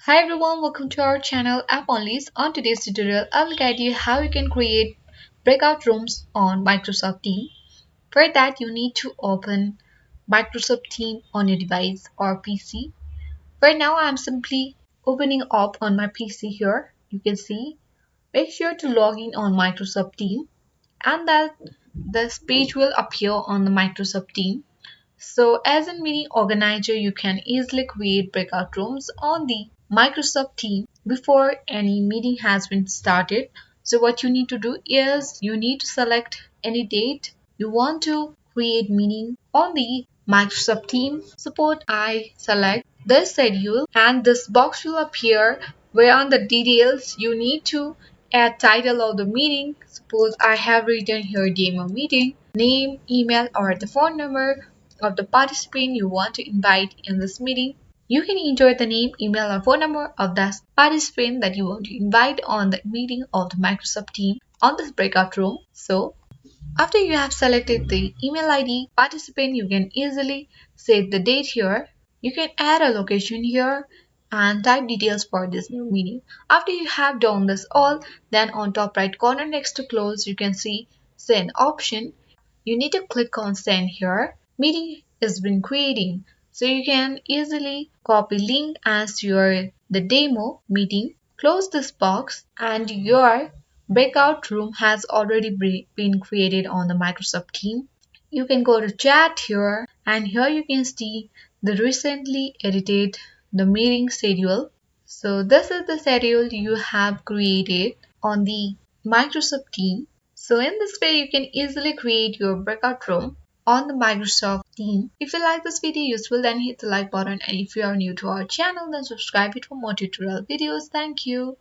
Hi everyone, welcome to our channel App Onlys. On today's tutorial, I will guide you how you can create breakout rooms on Microsoft Teams. For that, you need to open Microsoft Teams on your device or PC. For now, I'm simply opening up on my PC here. You can see. Make sure to log in on Microsoft Teams and that this page will appear on the Microsoft Teams. So as a meeting organizer, you can easily create breakout rooms on the Microsoft Teams before any meeting has been started. So what you need to do is you need to select any date you want to create meeting on the Microsoft Teams. Suppose I select the schedule and this box will appear where on the details you need to add title of the meeting. Suppose I have written here demo meeting, name, email or the phone number of the participant you want to invite in this meeting. You can enter the name, email, or phone number of the participant that you want to invite on the meeting of the Microsoft team on this breakout room. So, after you have selected the email ID participant, you can easily set the date here. You can add a location here and type details for this new meeting. After you have done this all, then on top right corner next to close, you can see send option. You need to click on send here. Meeting is been creating. So you can easily copy link as your the demo meeting. Close this box and your breakout room has already been created on the Microsoft Teams. You can go to chat here and here you can see the recently edited the meeting schedule. So this is the schedule you have created on the Microsoft Teams. So in this way you can easily create your breakout room on the Microsoft Teams. If you like this video useful then hit the like button and if you are new to our channel then subscribe it for more tutorial videos. Thank you.